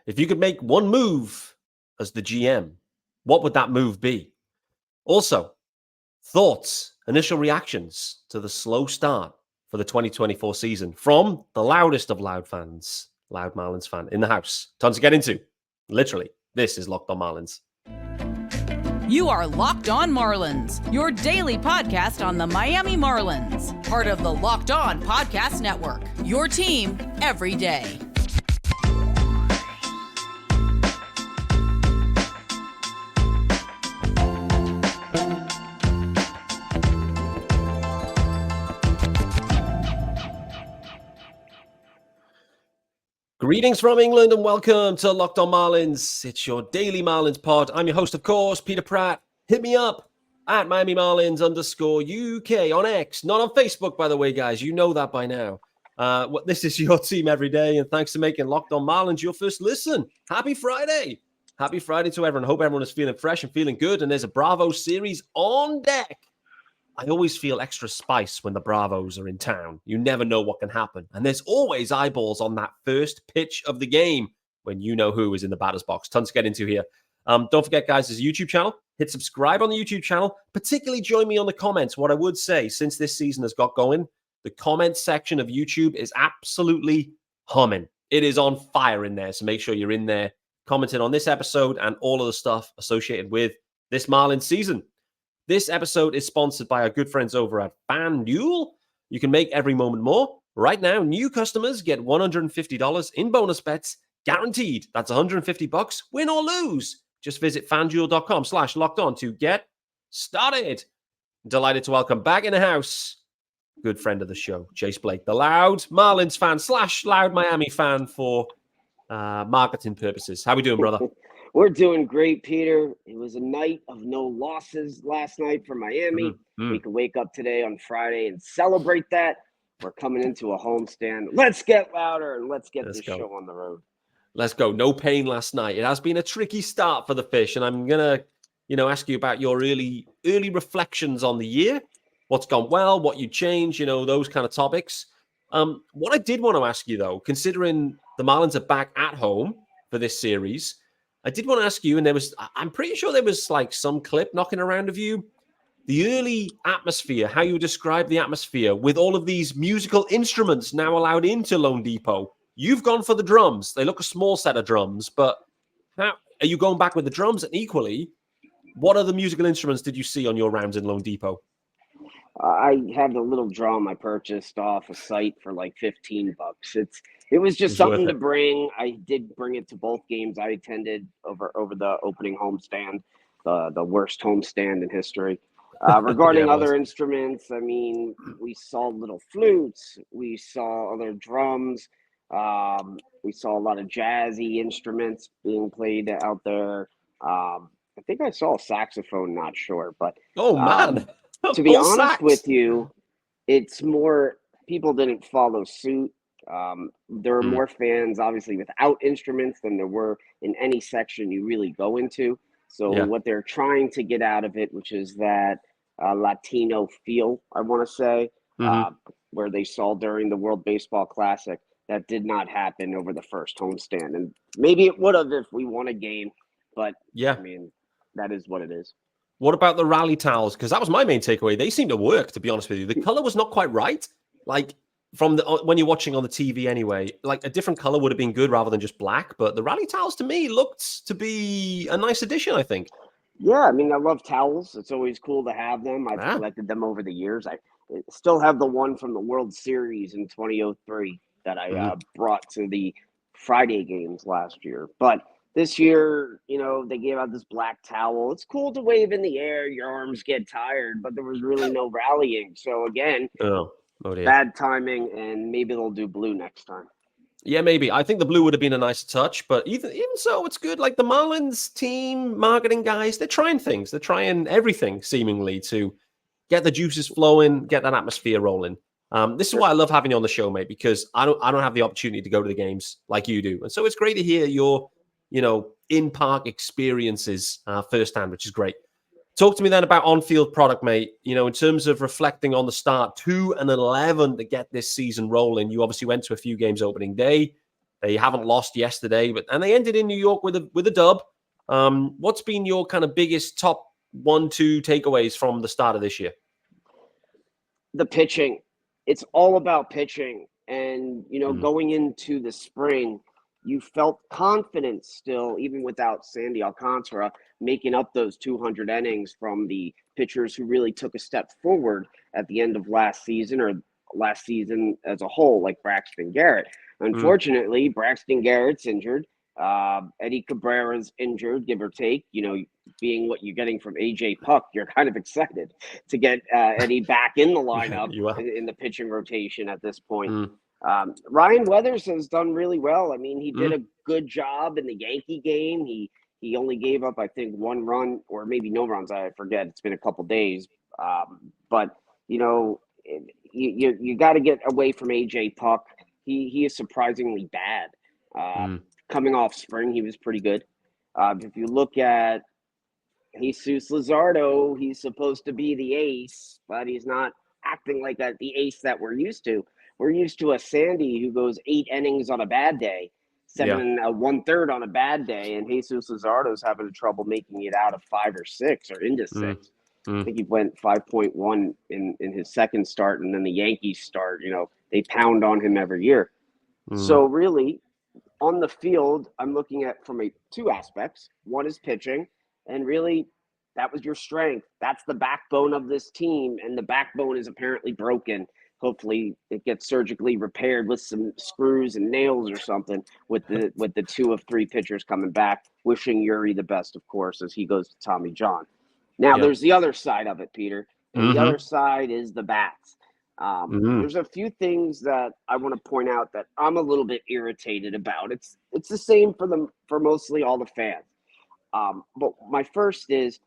If you could make one move as the GM, what would that move be? Also, thoughts, initial reactions to the slow start for the 2024 season from the loudest of loud fans, loud Marlins fan in the house. Tons to get into. Literally, this is Locked On Marlins. You are Locked On Marlins, your daily podcast on the Miami Marlins. Part of the Locked On Podcast Network, your team every day. Greetings from England and welcome to Locked On Marlins. It's your daily Marlins pod. I'm your host, of course, Peter Pratt. Hit me up at Miami Marlins _ UK on X, not on Facebook, by the way, guys. You know that by now. This is your team every day, and thanks for making Locked On Marlins your first listen. Happy Friday. Happy Friday to everyone. Hope everyone is feeling fresh and feeling good, and there's a Bravo series on deck. I always feel extra spice when the Bravos are in town. You never know what can happen. And there's always eyeballs on that first pitch of the game when you know who is in the batter's box. Tons to get into here. Don't forget, guys, there's a YouTube channel. Hit subscribe on the YouTube channel. Particularly join me on the comments. What I would say, since this season has got going, the comment section of YouTube is absolutely humming. It is on fire in there. So make sure you're in there commenting on this episode and all of the stuff associated with this Marlins season. This episode is sponsored by our good friends over at FanDuel. You can make every moment more. Right now, new customers get $150 in bonus bets, guaranteed. That's $150, win or lose. Just visit FanDuel.com/lockedon to get started. Delighted to welcome back in the house, good friend of the show, Chase Blake, the loud Marlins fan / loud Miami fan for marketing purposes. How we doing, brother? We're doing great, Peter. It was a night of no losses last night for Miami. We could wake up today on Friday and celebrate that. We're coming into a homestand. Let's get louder and let's get this show on the road. Let's go. No pain last night. It has been a tricky start for the Fish, and I'm gonna, ask you about your early reflections on the year. What's gone well? What you changed? Those kind of topics. What I did want to ask you though, considering the Marlins are back at home for this series, I did want to ask you, and I'm pretty sure there was like some clip knocking around of you, the early atmosphere, how you describe the atmosphere with all of these musical instruments now allowed into Lone Depot. You've gone for the drums. They look a small set of drums, but how are you going back with the drums? And equally, what other musical instruments did you see on your rounds in Lone Depot? I have the little drum I purchased off a site for like $15. It was just something to bring. I did bring it to both games I attended over the opening homestand, the worst homestand in history. Regarding other instruments, I mean, we saw little flutes, we saw other drums, we saw a lot of jazzy instruments being played out there. I think I saw a saxophone, not sure, but man. To be honest with you, it's more people didn't follow suit. There were more fans, obviously, without instruments than there were in any section you really go into. So what they're trying to get out of it, which is that Latino feel, I want to say, where they saw during the World Baseball Classic, that did not happen over the first homestand. And maybe it would have if we won a game, but I mean, that is what it is. What about the rally towels? Because that was my main takeaway. They seem to work, to be honest with you. The color was not quite right. Like from when you're watching on the TV anyway, like a different color would have been good rather than just black. But the rally towels to me looked to be a nice addition, I think. Yeah, I mean, I love towels. It's always cool to have them. I've collected them over the years. I still have the one from the World Series in 2003 that I brought to the Friday games last year. But this year, they gave out this black towel. It's cool to wave in the air. Your arms get tired, but there was really no rallying. So, again, bad timing, and maybe they'll do blue next time. Yeah, maybe. I think the blue would have been a nice touch, but even so, it's good. Like the Marlins team, marketing guys, they're trying things. They're trying everything, seemingly, to get the juices flowing, get that atmosphere rolling. This is why I love having you on the show, mate, because I don't have the opportunity to go to the games like you do. And so it's great to hear your in-park experiences firsthand, which is great. Talk to me then about on-field product, mate. In terms of reflecting on the start, 2-11 to get this season rolling. You obviously went to a few games opening day. They haven't lost yesterday, and they ended in New York with a dub. What's been your kind of biggest top 1-2 takeaways from the start of this year? The pitching. It's all about pitching. And, going into the spring, you felt confident still, even without Sandy Alcantara, making up those 200 innings from the pitchers who really took a step forward at the end of last season or last season as a whole, like Braxton Garrett. Unfortunately, Braxton Garrett's injured. Eddie Cabrera's injured, give or take. Being what you're getting from AJ Puck, you're kind of excited to get Eddie back in the lineup in the pitching rotation at this point. Ryan Weathers has done really well. I mean, he did a good job in the Yankee game. He only gave up, I think, 1 run or maybe no runs. I forget. It's been a couple days. But, you got to get away from AJ Puck. He is surprisingly bad. Coming off spring, he was pretty good. If you look at Jesus Luzardo, he's supposed to be the ace, but he's not acting like the ace that we're used to. We're used to a Sandy who goes 8 innings on a bad day, 7 1/3 on a bad day, and Jesus Luzardo's having trouble making it out of 5 or 6 or into 6. I think he went 5.1 in his second start, and then the Yankees start. They pound on him every year. So really, on the field, I'm looking at from 2 aspects. One is pitching, and really, that was your strength. That's the backbone of this team, and the backbone is apparently broken. Hopefully, it gets surgically repaired with some screws and nails or something with the 2 of 3 pitchers coming back. Wishing Yuri the best, of course, as he goes to Tommy John. Now, there's the other side of it, Peter, and the other side is the bats. There's a few things that I want to point out that I'm a little bit irritated about. It's the same for mostly all the fans. But my first is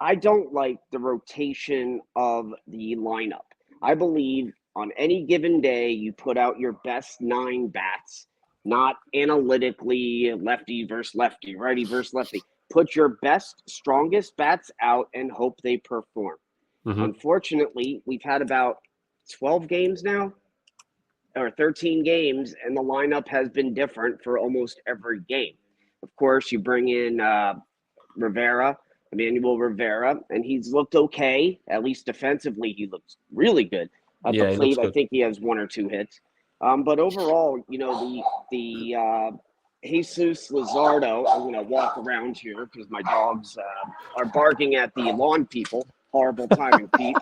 I don't like the rotation of the lineup. I believe on any given day you put out your best 9 bats, not analytically lefty versus lefty, righty versus lefty. Put your best, strongest bats out and hope they perform. Unfortunately, we've had about 12 games now, or 13 games, and the lineup has been different for almost every game. Of course, you bring in Emmanuel Rivera, and he's looked okay. At least defensively, he looks really good. At the plate, I think he has 1 or 2 hits. But overall, the Jesus Luzardo, I'm going to walk around here because my dogs are barking at the lawn people. Horrible timing, Pete.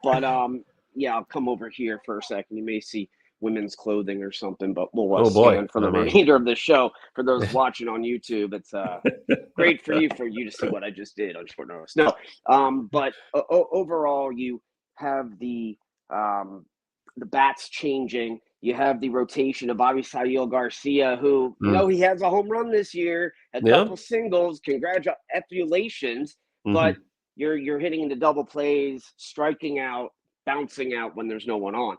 But, I'll come over here for a second. You may see women's clothing or something, but we'll stand for the remainder of the show. For those watching on YouTube, it's great for you to see what I just did on short notice. No, but overall, you have the bats changing. You have the rotation of Abisail Garcia, who, he has a home run this year, a couple singles. Congratulations. But you're hitting into double plays, striking out, bouncing out when there's no one on.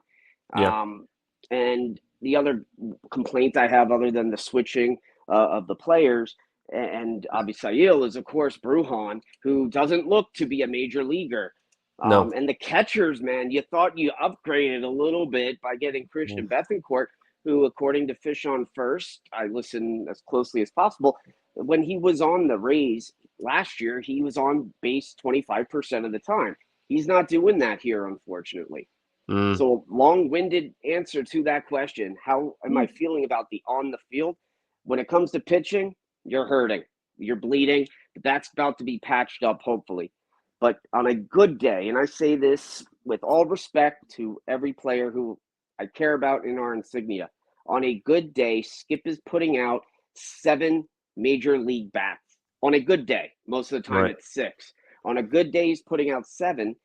And the other complaint I have, other than the switching of the players and Abisail, is, of course, Brujan, who doesn't look to be a major leaguer. And the catchers, man, you thought you upgraded a little bit by getting Christian Bethancourt, who, according to Fish on First, I listen as closely as possible. When he was on the Rays last year, he was on base 25% of the time. He's not doing that here, unfortunately. So long-winded answer to that question. How am I feeling about the on the field? When it comes to pitching, you're hurting. You're bleeding. But that's about to be patched up, hopefully. But on a good day, and I say this with all respect to every player who I care about in our insignia, on a good day, Skip is putting out 7 major league bats. On a good day, most of the time it's 6. On a good day, he's putting out 7,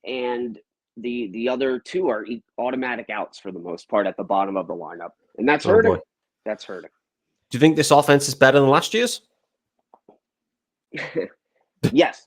and the other 2 are automatic outs for the most part at the bottom of the lineup. And that's hurting. Boy. That's hurting. Do you think this offense is better than last year's? Yes.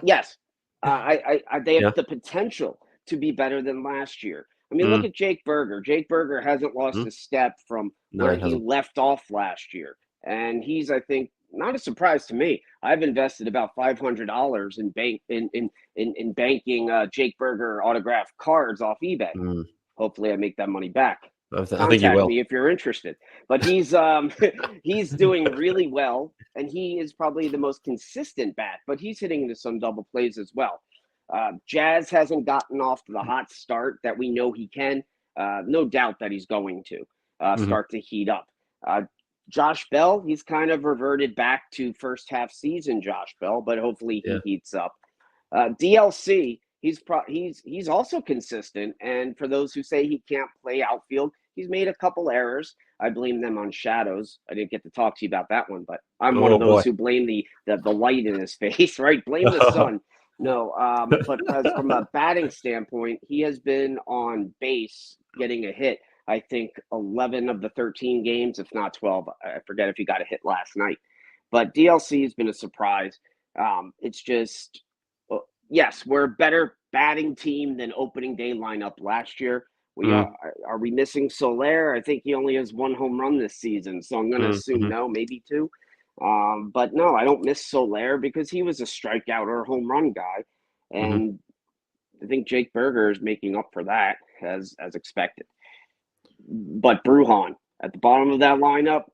Yes. They have the potential to be better than last year. I mean, look at Jake Berger. Jake Berger hasn't lost a step from where he left off last year. And he's, I think, not a surprise to me. I've invested about $500 in banking Jake Berger autographed cards off eBay. Hopefully I make that money back. I think you contact will. me if you're interested. But he's he's doing really well, and he is probably the most consistent bat. But he's hitting into some double plays as well. Jazz hasn't gotten off to the hot start that we know he can. No doubt that he's going to start to heat up. Josh Bell, he's kind of reverted back to first half season Josh Bell, but hopefully he heats up. DLC, he's also consistent, and for those who say he can't play outfield, he's made a couple errors. I blame them on shadows. I didn't get to talk to you about that one, but I'm one of those who blame the light in his face, right? Blame the sun. No, but from a batting standpoint, he has been on base getting a hit. I think 11 of the 13 games, if not 12. I forget if he got a hit last night. But DLC has been a surprise. It's just, yes, we're a better batting team than opening day lineup last year. Are we missing Soler? I think he only has 1 home run this season, so I'm going to assume no, maybe 2. But no, I don't miss Soler because he was a strikeout or a home run guy. And I think Jake Berger is making up for that as expected. But Brujan at the bottom of that lineup,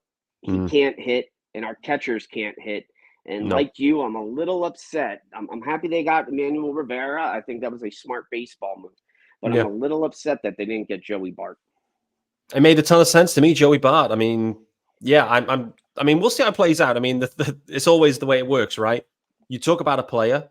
he can't hit, and our catchers can't hit. And like you, I'm a little upset. I'm happy they got Emmanuel Rivera. I think that was a smart baseball move. But I'm a little upset that they didn't get Joey Bart. It made a ton of sense to me, Joey Bart. I mean, yeah, I mean, we'll see how it plays out. I mean, it's always the way it works, right? You talk about a player,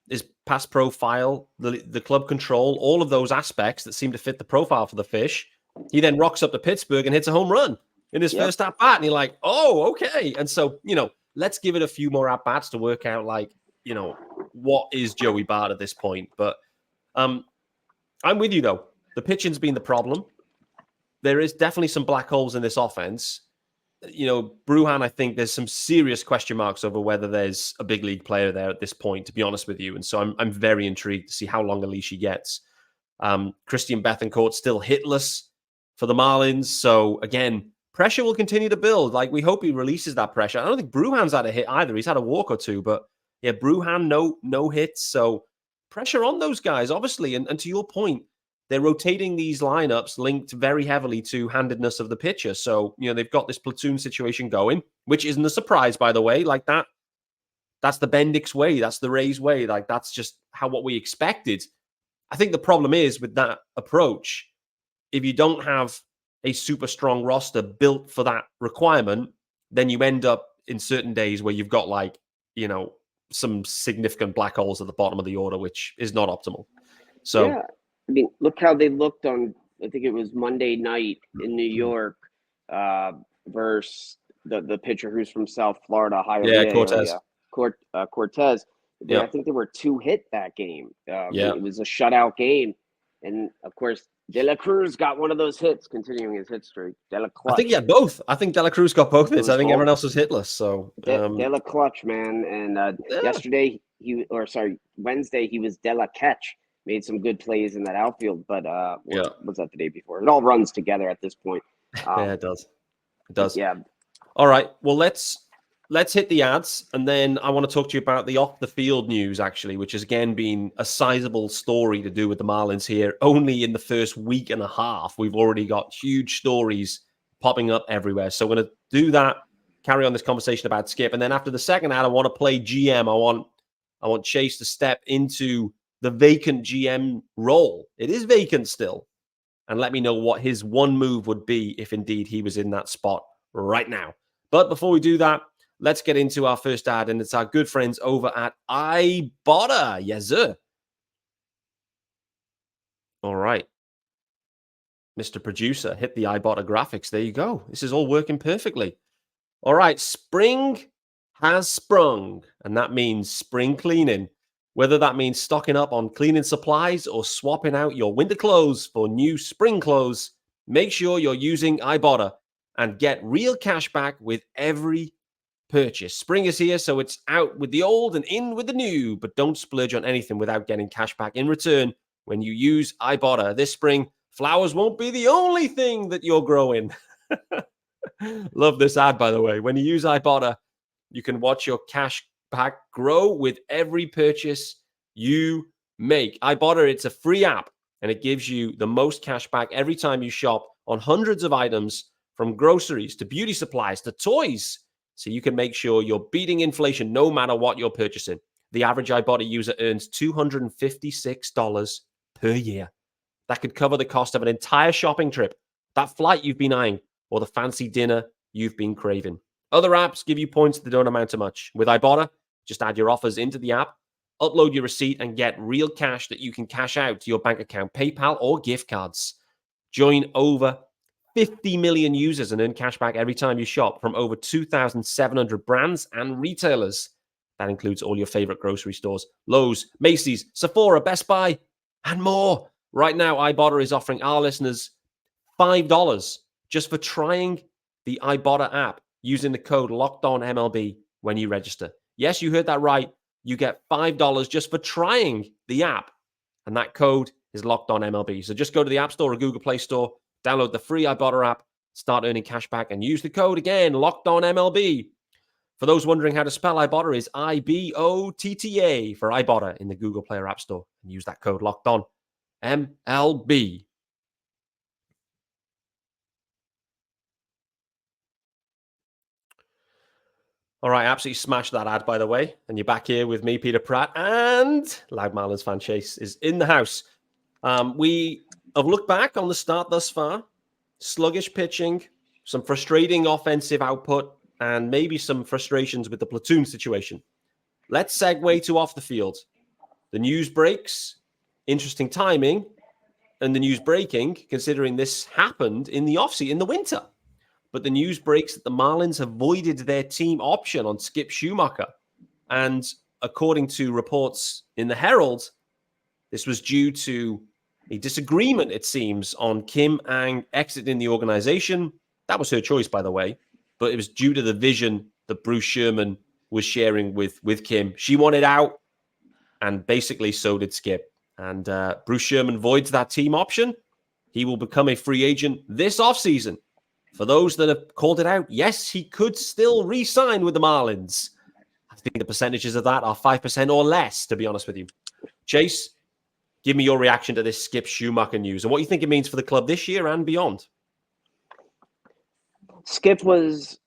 his past profile, the club control, all of those aspects that seem to fit the profile for the Fish. He then rocks up to Pittsburgh and hits a home run in his first at bat. And you're like, oh, okay. And so, let's give it a few more at bats to work out, like, what is Joey Bart at this point. But I'm with you, though. The pitching's been the problem. There is definitely some black holes in this offense. Brujan, I think there's some serious question marks over whether there's a big league player there at this point, to be honest with you. And so I'm very intrigued to see how long a leash he gets. Christian Bethancourt still hitless for the Marlins. So again, pressure will continue to build. Like, we hope he releases that pressure. I don't think Brujan's had a hit either. He's had a walk or 2, but yeah, Brujan, no hits. So pressure on those guys, obviously. And to your point, they're rotating these lineups linked very heavily to handedness of the pitcher. So, they've got this platoon situation going, which isn't a surprise, by the way. Like that's the Bendix way. That's the Rays way. Like, that's just what we expected. I think the problem is with that approach, if you don't have a super strong roster built for that requirement, then you end up in certain days where you've got some significant black holes at the bottom of the order, which is not optimal. So, yeah. I mean, look how they looked on, I think it was Monday night in New York versus the pitcher who's from South Florida. Cortez. Cortez. I think there were 2 hit that game. It was a shutout game. And, of course, De La Cruz got one of those hits, continuing his hit streak. I think he had both. I think De La Cruz got both hits. I think everyone else was hitless. So De La Clutch, man. And Wednesday, he was De La Catch. Made some good plays in that outfield, but was that the day before? It all runs together at this point. Yeah, it does. It does. Yeah. All right. Well, let's hit the ads, and then I want to talk to you about the off the field news, actually, which has again been a sizable story to do with the Marlins here. Only in the first week and a half, we've already got huge stories popping up everywhere. So we're going to do that, carry on this conversation about Skip, and then after the second ad, I want to play GM. I want Chase to step into the vacant GM role. It is vacant still. And let me know what his one move would be if indeed he was in that spot right now. But before we do that, let's get into our first ad, and it's our good friends over at Ibotta. Yes, sir. All right. Mr. Producer, hit the Ibotta graphics. There you go. This is all working perfectly. All right. Spring has sprung, and that means spring cleaning. Whether that means stocking up on cleaning supplies or swapping out your winter clothes for new spring clothes, make sure you're using Ibotta and get real cash back with every purchase. Spring is here, so it's out with the old and in with the new, but don't splurge on anything without getting cash back in return when you use Ibotta. This spring, flowers won't be the only thing that you're growing. Love this ad, by the way. When you use Ibotta, you can watch your cash back grow with every purchase you make. Ibotta, it's a free app, and it gives you the most cash back every time you shop on hundreds of items from groceries to beauty supplies to toys, so you can make sure you're beating inflation no matter what you're purchasing. The average Ibotta user earns $256 per year. That could cover the cost of an entire shopping trip, that flight you've been eyeing, or the fancy dinner you've been craving. Other apps give you points that don't amount to much. With Ibotta, just add your offers into the app, upload your receipt, and get real cash that you can cash out to your bank account, PayPal, or gift cards. Join over 50 million users and earn cash back every time you shop from over 2,700 brands and retailers. That includes all your favorite grocery stores, Lowe's, Macy's, Sephora, Best Buy, and more. Right now, Ibotta is offering our listeners $5 just for trying the Ibotta app using the code LOCKEDONMLB when you register. Yes, you heard that right. You get $5 just for trying the app. And that code is LOCKEDONMLB. So just go to the App Store or Google Play Store, download the free Ibotta app, start earning cash back, and use the code again, LOCKEDONMLB. For those wondering how to spell Ibotta, is IBOTTA for Ibotta in the Google Play or App Store. And use that code LOCKEDONMLB. All right, absolutely smashed that ad, by the way. And you're back here with me, Peter Pratt, and Loud Marlins fan Chase is in the house. We have looked back on the start thus far. Sluggish pitching, some frustrating offensive output, and maybe some frustrations with the platoon situation. Let's segue to off the field. The news breaks, interesting timing, and the news breaking, considering this happened in the offseason, in the winter. But the news breaks that the Marlins have voided their team option on Skip Schumacher. And according to reports in the Herald, this was due to a disagreement, it seems, on Kim Ang exiting the organization. That was her choice, by the way. But it was due to the vision that Bruce Sherman was sharing with Kim. She wanted out, and basically so did Skip. And Bruce Sherman voids that team option. He will become a free agent this offseason. For those that have called it out, yes, he could still re-sign with the Marlins. I think the percentages of that are 5% or less, to be honest with you. Chase, give me your reaction to this Skip Schumacher news and what you think it means for the club this year and beyond. Skip was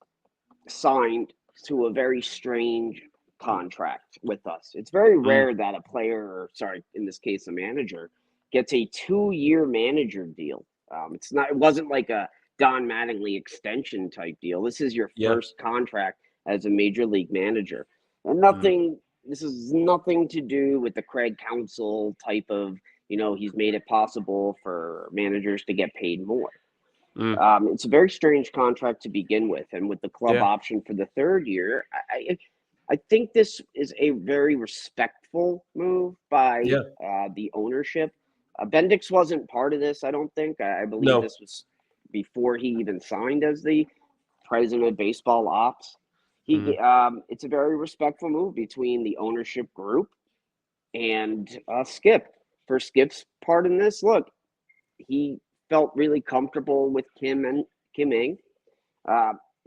signed to a very strange contract with us. It's very rare that a player, or in this case, a manager, gets a 2-year manager deal. It wasn't like a Don Mattingly extension type deal. This is your first contract as a major league manager. And this is nothing to do with the Craig Counsell type of, he's made it possible for managers to get paid more. It's a very strange contract to begin with. And with the club option for the 3rd year, I think this is a very respectful move by the ownership. Bendix wasn't part of this, I don't think. I believe this was before he even signed as the president of baseball ops. It's a very respectful move between the ownership group and Skip. For Skip's part in this, look, he felt really comfortable with Kim Ng.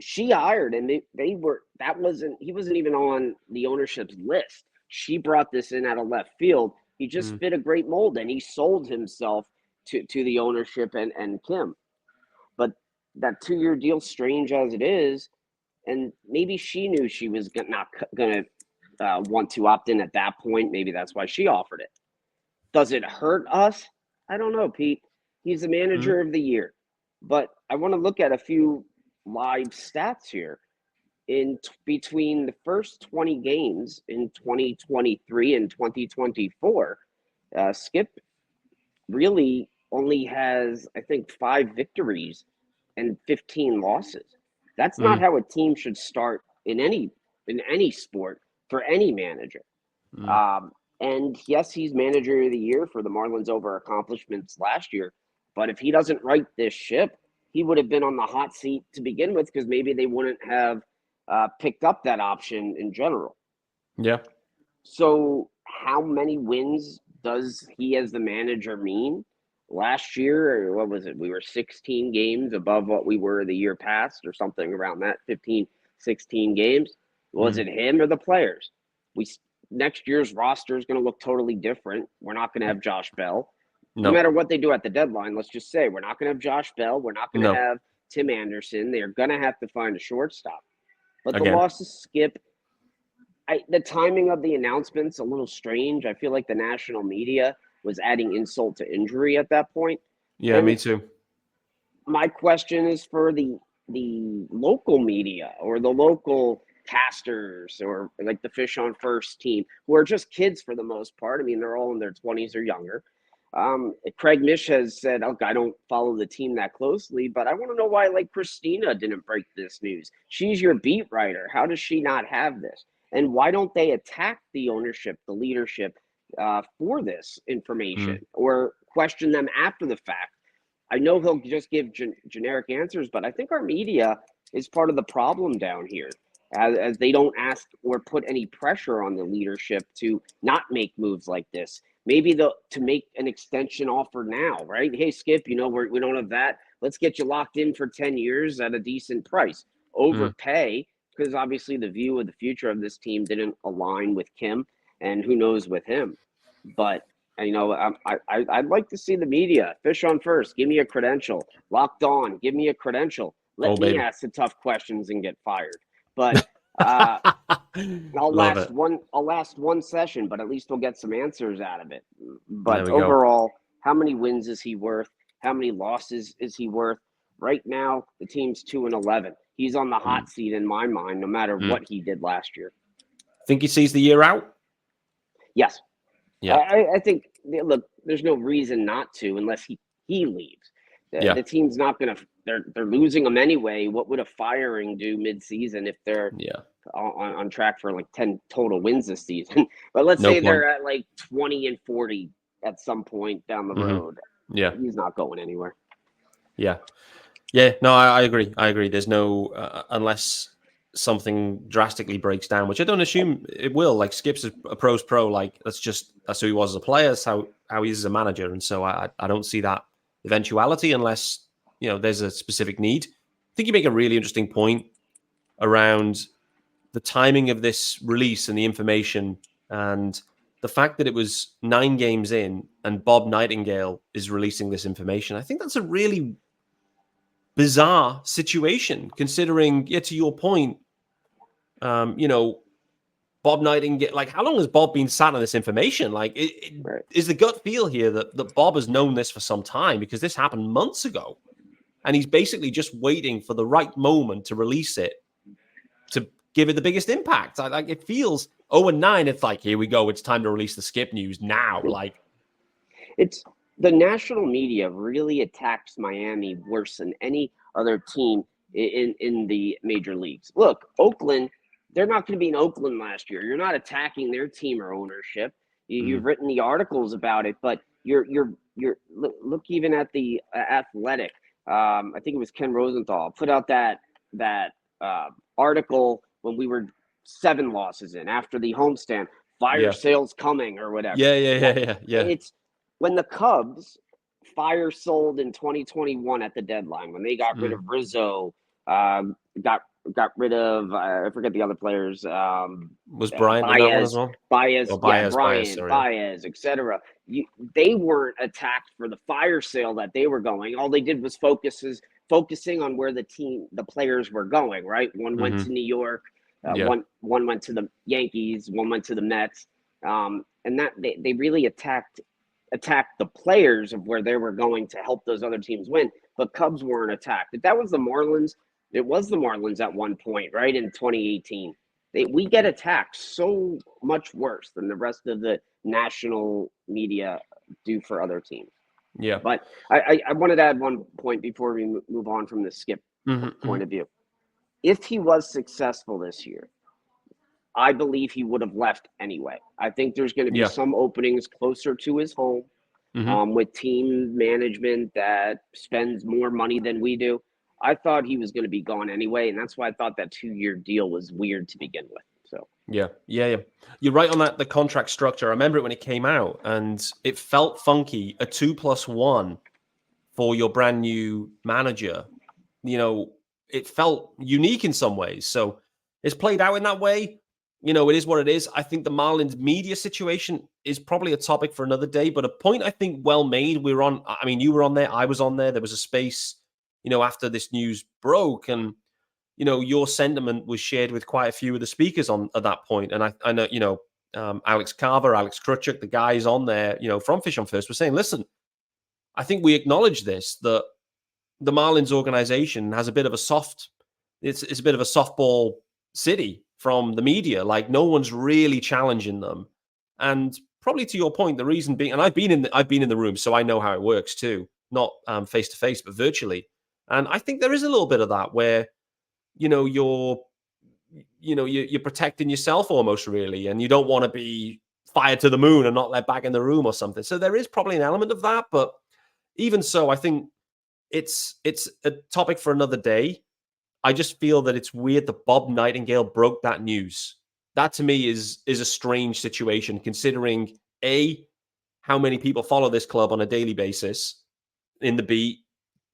She hired, and he wasn't even on the ownership's list. She brought this in out of left field. He just fit a great mold, and he sold himself to the ownership and Kim. But that 2-year deal, strange as it is, and maybe she knew she was not going to want to opt in at that point. Maybe that's why she offered it. Does it hurt us? I don't know, Pete. He's the manager of the year. But I want to look at a few live stats here. Between the first 20 games in 2023 and 2024, Skip really only has, I think, 5 victories and 15 losses. That's not how a team should start in any sport for any manager. And yes, he's manager of the year for the Marlins over accomplishments last year. But if he doesn't right this ship, he would have been on the hot seat to begin with, because maybe they wouldn't have picked up that option in general. Yeah. So how many wins does he as the manager mean? Last year, what was it? We were 16 games above what we were the year past, or something around that, 15, 16 games. Was it him or the players? Next year's roster is going to look totally different. We're not going to have Josh Bell. No matter what they do at the deadline, let's just say we're not going to have Josh Bell. We're not going to have Tim Anderson. They're going to have to find a shortstop. But the loss of Skip, the timing of the announcement's a little strange. I feel like the national media was adding insult to injury at that point. Yeah, me too. My question is for the local media or the local casters or like the Fish on First team, who are just kids for the most part. I mean, they're all in their 20s or younger. Craig Mish has said, "Look, I don't follow the team that closely, but I want to know why, like, Christina didn't break this news. She's your beat writer. How does she not have this? And why don't they attack the ownership, the leadership, for this information or question them after the fact?" I know he'll just give generic answers, but I think our media is part of the problem down here, as they don't ask or put any pressure on the leadership to not make moves like this. Maybe to make an extension offer now, right? Hey, Skip, we don't have that. Let's get you locked in for 10 years at a decent price. Overpay, because obviously the view of the future of this team didn't align with Kim, and who knows with him. But I'd like to see the media, Fish on First, give me a credential. Locked On, give me a credential. Let me ask the tough questions and get fired. But I'll last one session, but at least we'll get some answers out of it. But overall, how many wins is he worth? How many losses is he worth? Right now, the team's 2-11. He's on the hot seat in my mind, no matter what he did last year. Think he sees the year out? Yes. Yeah. I think, look, there's no reason not to unless he leaves. The team's not going to – they're losing him anyway. What would a firing do midseason if they're on track for like 10 total wins this season? But let's say they're at like 20-40 at some point down the road. Yeah. He's not going anywhere. Yeah. Yeah, no, I agree. There's no unless something drastically breaks down, which I don't assume it will. Like, Skip's a pro's pro. Like, that's who he was as a player. That's how he is as a manager. And so I don't see that eventuality unless, there's a specific need. I think you make a really interesting point around the timing of this release and the information, and the fact that it was 9 games in and Bob Nightingale is releasing this information. I think that's a really bizarre situation, considering, to your point, Bob Nightingale, like, how long has Bob been sat on this information? Like, is the gut feel here that Bob has known this for some time, because this happened months ago, and he's basically just waiting for the right moment to release it, to give it the biggest impact. Like, it feels 0-9. It's like, here we go. It's time to release the Skip news now. Like, it's the national media really attacks Miami worse than any other team in the major leagues. Look, Oakland, they're not going to be in Oakland last year. You're not attacking their team or ownership. You've written the articles about it, but you're look even at the Athletic. I think it was Ken Rosenthal put out that article when we were 7 losses in after the homestand. Fire sales coming or whatever. Yeah. It's when the Cubs fire sold in 2021 at the deadline, when they got rid of Rizzo, got rid of I forget the other players. Was Bryant in that one as well? Baez, etc. They weren't attacked for the fire sale that they were going. All they did was focusing on where the players were going. Right, one went to New York, one went to the Yankees, one went to the Mets, and that they really attacked the players of where they were going to help those other teams win. But Cubs weren't attacked. If that was the Marlins, it was the Marlins at one point, right, in 2018. We get attacked so much worse than the rest of the national media do for other teams. Yeah. But I wanted to add one point before we move on from the Skip point of view. If he was successful this year, I believe he would have left anyway. I think there's going to be some openings closer to his home with team management that spends more money than we do. I thought he was going to be gone anyway, and that's why I thought that 2-year deal was weird to begin with. So yeah. You're right on that. The contract structure. I remember it when it came out, and it felt funky. A 2+1 for your brand new manager. It felt unique in some ways. So it's played out in that way. it is what it is. I think the Marlins media situation is probably a topic for another day, but a point I think well made. You were on there, I was on there. There was a space, after this news broke, and your sentiment was shared with quite a few of the speakers at that point. And I know, Alex Carver, Alex Krutchuk, the guys on there, from Fish on First were saying, listen, I think we acknowledge this, that the Marlins organization has a bit of a it's a bit of a softball city from the media. Like, no one's really challenging them. And probably to your point, the reason being, and I've been in the room, so I know how it works too, not face to face, but virtually. And I think there is a little bit of that where, you're protecting yourself almost, really, and you don't want to be fired to the moon and not let back in the room or something. So there is probably an element of that, but even so, I think it's a topic for another day. I just feel that it's weird that Bob Nightingale broke that news. That to me is a strange situation, considering how many people follow this club on a daily basis in the beat,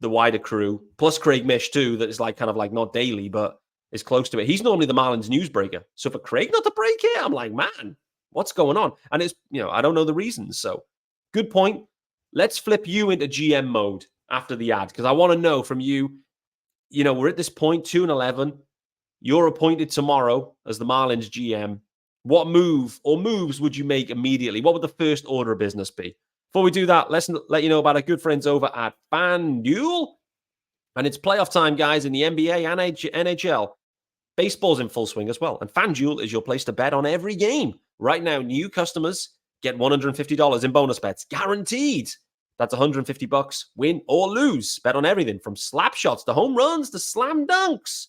the wider crew, plus Craig Mish too, that is kind of not daily, but is close to it. He's normally the Marlins newsbreaker. So for Craig not to break it, I'm like, man, what's going on? And it's, I don't know the reasons. So good point. Let's flip you into GM mode after the ad, because I want to know from you, we're at this point, 2-11. You're appointed tomorrow as the Marlins GM. What move or moves would you make immediately? What would the first order of business be? Before we do that, let's let you know about our good friends over at FanDuel. And it's playoff time, guys, in the NBA and NHL. Baseball's in full swing as well. And FanDuel is your place to bet on every game. Right now, new customers get $150 in bonus bets, guaranteed. That's $150, win or lose. Bet on everything from slap shots to home runs to slam dunks.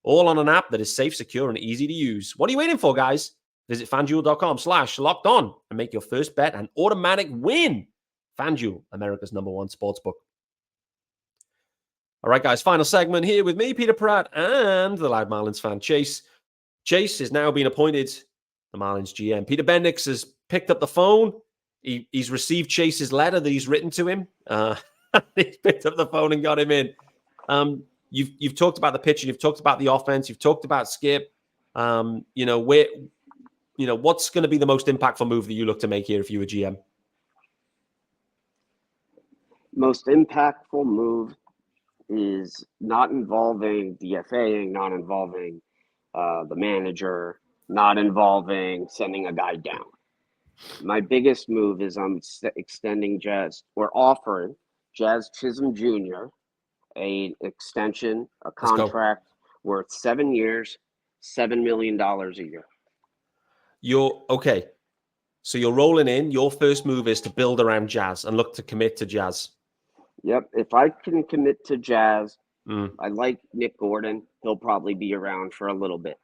All on an app that is safe, secure, and easy to use. What are you waiting for, guys? Visit FanDuel.com/lockedon and make your first bet an automatic win. FanDuel, America's #1 sportsbook. All right, guys, final segment here with me, Peter Pratt, and the Loud Marlins fan, Chase. Chase is now being appointed the Marlins GM. Peter Bendix has picked up the phone. He's received Chase's letter that he's written to him. He's picked up the phone and got him in. You've talked about the pitching. You've talked about the offense. You've talked about Skip. What's going to be the most impactful move that you look to make here if you were GM? Most impactful move is not involving DFAing, not involving the manager, not involving sending a guy down. My biggest move is I'm extending offering Jazz Chisholm Jr. an extension, a contract worth 7 years, $7 million a year. So you're rolling in. Your first move is to build around Jazz and look to commit to Jazz. Yep. If I can commit to Jazz, I like Nick Gordon. He'll probably be around for a little bit.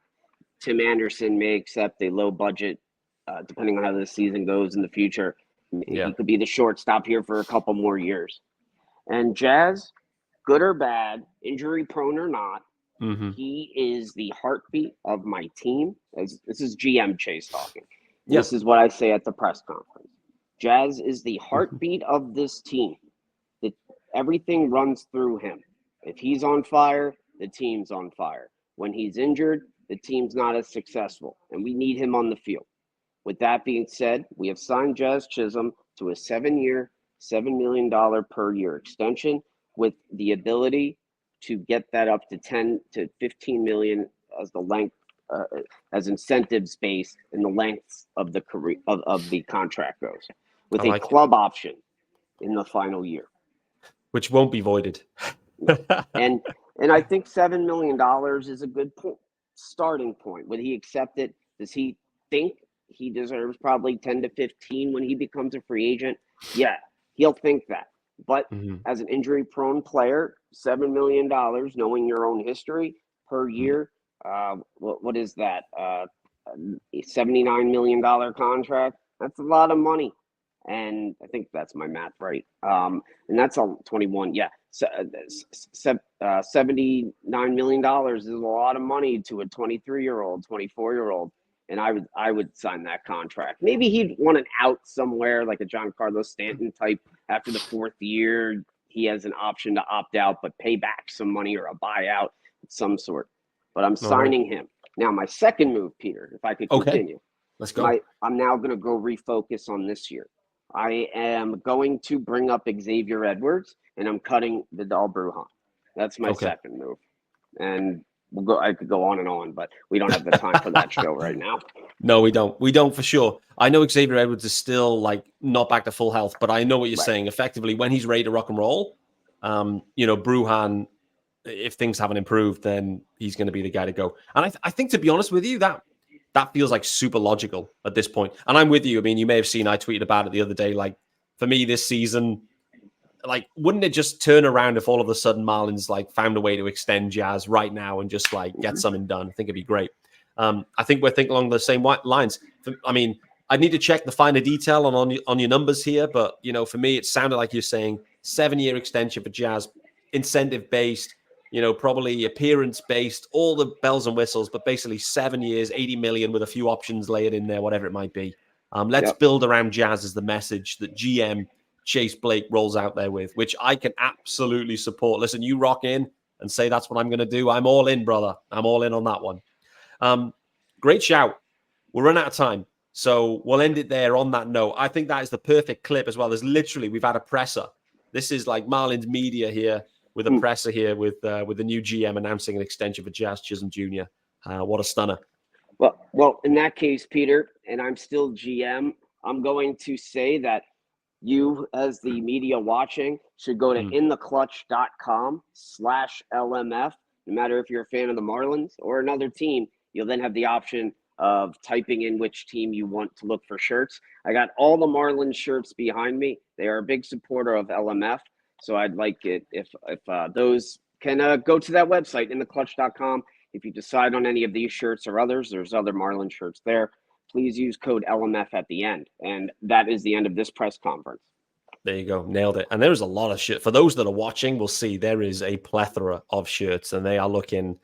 Tim Anderson may accept a low budget, depending on how the season goes in the future. Yeah. He could be the shortstop here for a couple more years. And Jazz, good or bad, injury prone or not, he is the heartbeat of my team. This is GM Chase talking. Yeah. This is what I say at the press conference. Jazz is the heartbeat of this team. Everything runs through him. If he's on fire, the team's on fire. When he's injured, the team's not as successful, and we need him on the field. With that being said, we have signed Jazz Chisholm to a 7-year, $7 million per year extension with the ability to get that up to 10 to 15 million as the length, as incentives based in the length of the career of the contract goes, with a club option in the final year, which won't be voided. and I think $7 million is a good starting point. Would he accept it? Does he think he deserves probably 10 to 15 when he becomes a free agent? Yeah, he'll think that. But as an injury-prone player, $7 million, knowing your own history per year, what is that? A $79 million contract? That's a lot of money. And I think that's my math right. And that's all 21. Yeah. So, $79 million is a lot of money to a 23-year-old, 24-year-old. And I would sign that contract. Maybe he'd want an out somewhere, like a Giancarlo Stanton type. After the 4th year, he has an option to opt out, but pay back some money or a buyout of some sort. But I'm signing him. Now, my second move, Peter, if I could continue. Let's go. I'm now going to go refocus on this year. I am going to bring up Xavier Edwards, and I'm cutting Vidal Brujan. That's my second move. And I could go on and on, but we don't have the time for that show right now. No, we don't. We don't for sure. I know Xavier Edwards is still not back to full health, but I know what you're saying. Effectively, when he's ready to rock and roll, Brujan, if things haven't improved, then he's going to be the guy to go. And I think, to be honest with you, that feels like super logical at this point. And I'm with you. I mean, you may have seen I tweeted about it the other day. Like, for me this season, wouldn't it just turn around if all of a sudden Marlins found a way to extend Jazz right now and just get something done? I think it'd be great. I think we're thinking along the same lines. I mean, I need to check the finer detail on your numbers here, but for me, it sounded like you're saying 7-year extension for Jazz, incentive based, probably appearance based, all the bells and whistles, but basically 7 years, 80 million with a few options layered in there, whatever it might be. Let's build around Jazz as the message that GM Chase Blake rolls out there with, which I can absolutely support. Listen, you rock in and say that's what I'm going to do. I'm all in, brother. I'm all in on that one. Great shout. We'll run out of time, so we'll end it there on that note. I think that is the perfect clip as well. We've had a presser. This is like Marlins media here with a presser here with the new GM announcing an extension for Jazz Chisholm Jr. What a stunner. Well, in that case, Peter, and I'm still GM, I'm going to say that you, as the media watching, should go to intheclutch.com/LMF. No matter if you're a fan of the Marlins or another team, you'll then have the option of typing in which team you want to look for shirts. I got all the Marlins shirts behind me. They are a big supporter of LMF. So I'd like it if those can go to that website, intheclutch.com. If you decide on any of these shirts or others, there's other Marlins shirts there. Please use code LMF at the end. And that is the end of this press conference. There you go. Nailed it. And there's a lot of shit. For those that are watching, we'll see there is a plethora of shirts, and they're looking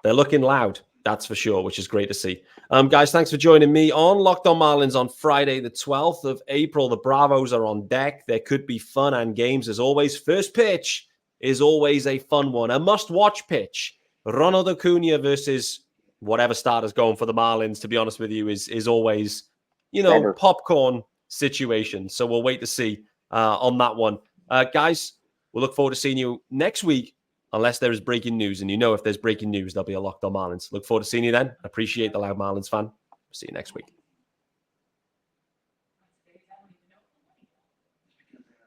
loud. That's for sure, which is great to see. Guys, thanks for joining me on Locked On Marlins on Friday, the 12th of April. The Bravos are on deck. There could be fun and games as always. First pitch is always a fun one. A must-watch pitch. Ronald Acuna versus whatever starter's going for the Marlins, to be honest with you, is always, popcorn situation. So we'll wait to see on that one. Guys, we'll look forward to seeing you next week, unless there is breaking news. And if there's breaking news, there'll be a Locked On Marlins. Look forward to seeing you then. Appreciate the loud Marlins fan. See you next week.